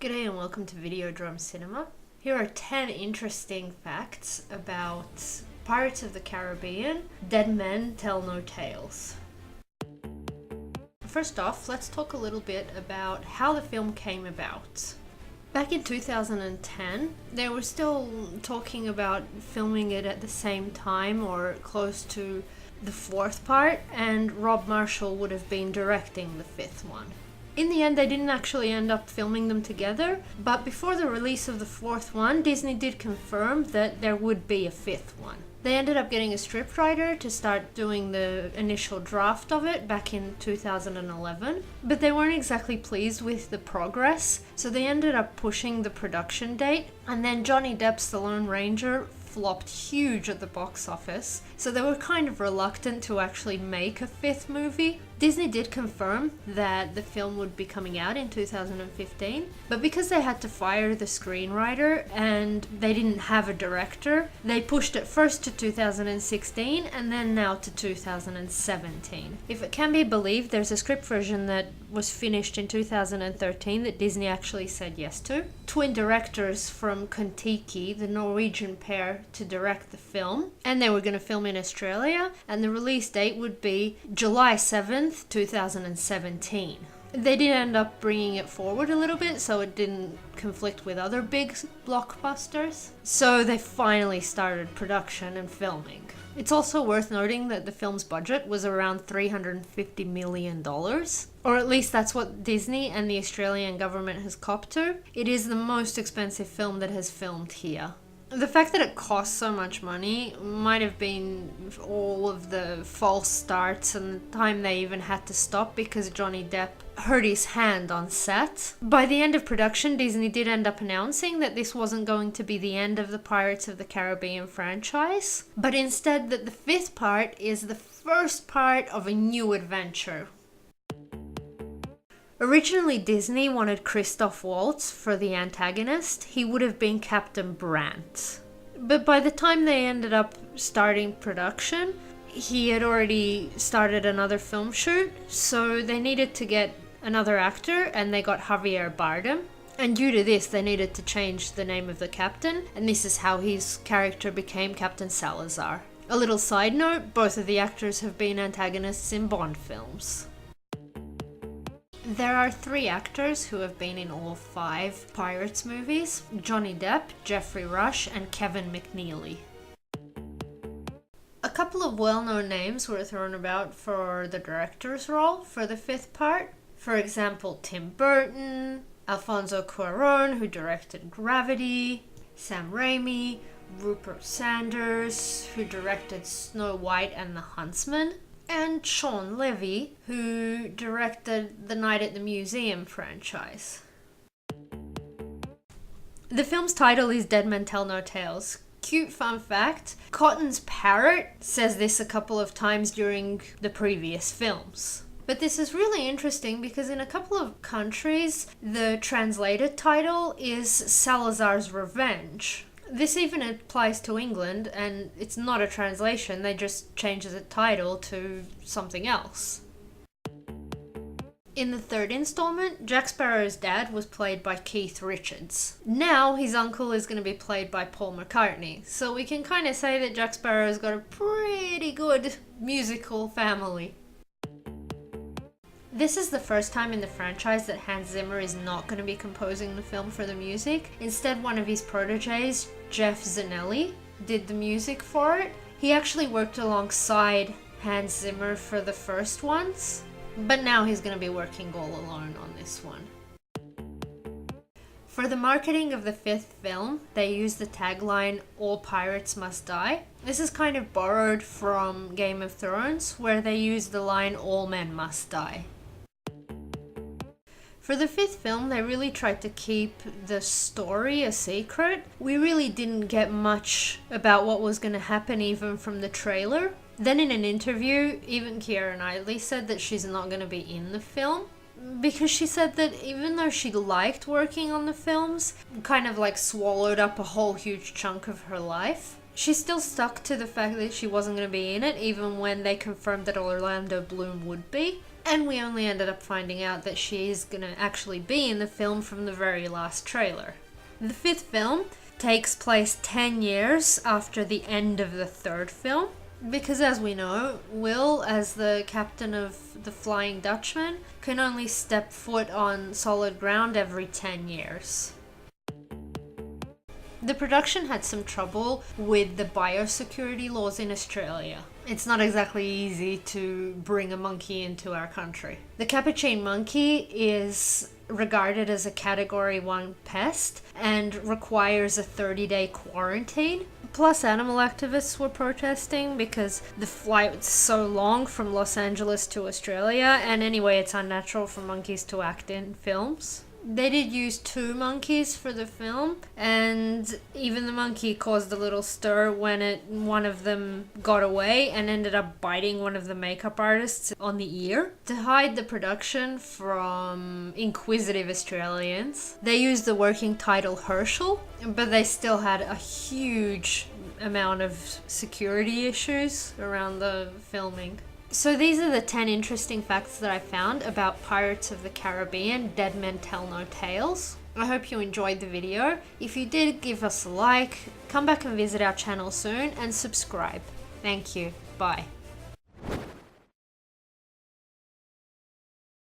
G'day and welcome to Videodrome Cinema. Here are 10 interesting facts about Pirates of the Caribbean, Dead Men Tell No Tales. First off, let's talk a little bit about how the film came about. Back in 2010, they were still talking about filming it at the same time or close to the fourth part, and Rob Marshall would have been directing the fifth one. In the end, they didn't actually end up filming them together, but before the release of the fourth one, Disney did confirm that there would be a fifth one. They ended up getting a scriptwriter to start doing the initial draft of it back in 2011, but they weren't exactly pleased with the progress, so they ended up pushing the production date, and then Johnny Depp's The Lone Ranger flopped huge at the box office, so they were kind of reluctant to actually make a fifth movie. Disney did confirm that the film would be coming out in 2015, but because they had to fire the screenwriter and they didn't have a director, they pushed it first to 2016 and then now to 2017. If it can be believed, there's a script version that was finished in 2013 that Disney actually said yes to. Twin directors from Kon-Tiki, the Norwegian pair, to direct the film, and they were going to film in Australia, and the release date would be July 7th, 2017. They did end up bringing it forward a little bit so it didn't conflict with other big blockbusters. So they finally started production and filming. It's also worth noting that the film's budget was around $350 million, or at least that's what Disney and the Australian government has copped to. It is the most expensive film that has filmed here. The fact that it cost so much money might have been all of the false starts and the time they even had to stop because Johnny Depp hurt his hand on set. By the end of production, Disney did end up announcing that this wasn't going to be the end of the Pirates of the Caribbean franchise, but instead that the fifth part is the first part of a new adventure. Originally, Disney wanted Christoph Waltz for the antagonist. He would have been Captain Brandt. But by the time they ended up starting production, he had already started another film shoot, so they needed to get another actor, and they got Javier Bardem. And due to this, they needed to change the name of the captain, and this is how his character became Captain Salazar. A little side note, both of the actors have been antagonists in Bond films. There are 3 actors who have been in all 5 Pirates movies: Johnny Depp, Geoffrey Rush, and Kevin McNally. A couple of well-known names were thrown about for the director's role for the fifth part. For example, Tim Burton, Alfonso Cuarón, who directed Gravity, Sam Raimi, Rupert Sanders, who directed Snow White and the Huntsman, and Shawn Levy, who directed the Night at the Museum franchise. The film's title is Dead Men Tell No Tales. Cute fun fact, Cotton's parrot says this a couple of times during the previous films. But this is really interesting because in a couple of countries, the translated title is Salazar's Revenge. This even applies to England, and it's not a translation, they just changed the title to something else. In the third installment, Jack Sparrow's dad was played by Keith Richards. Now his uncle is going to be played by Paul McCartney, so we can kind of say that Jack Sparrow's got a pretty good musical family. This is the first time in the franchise that Hans Zimmer is not going to be composing the film for the music. Instead, one of his proteges, Jeff Zanelli, did the music for it. He actually worked alongside Hans Zimmer for the first ones, but now he's going to be working all alone on this one. For the marketing of the fifth film, they used the tagline, "All pirates must die." This is kind of borrowed from Game of Thrones, where they used the line, "All men must die." For the fifth film, they really tried to keep the story a secret. We really didn't get much about what was going to happen even from the trailer. Then in an interview, even Keira Knightley said that she's not going to be in the film, because she said that even though she liked working on the films, kind of like swallowed up a whole huge chunk of her life, she still stuck to the fact that she wasn't going to be in it, even when they confirmed that Orlando Bloom would be. And we only ended up finding out that she is going to actually be in the film from the very last trailer. The fifth film takes place 10 years after the end of the third film, because as we know, Will, as the captain of the Flying Dutchman, can only step foot on solid ground every 10 years. The production had some trouble with the biosecurity laws in Australia. It's not exactly easy to bring a monkey into our country. The capuchin monkey is regarded as a Category 1 pest and requires a 30-day quarantine. Plus, animal activists were protesting because the flight was so long from Los Angeles to Australia, and anyway, it's unnatural for monkeys to act in films. They did use 2 monkeys for the film, and even the monkey caused a little stir when one of them got away and ended up biting one of the makeup artists on the ear. To hide the production from inquisitive Australians, they used the working title Herschel, but they still had a huge amount of security issues around the filming. So these are the 10 interesting facts that I found about Pirates of the Caribbean, Dead Men Tell No Tales. I hope you enjoyed the video. If you did, give us a like, come back and visit our channel soon, and subscribe. Thank you. Bye.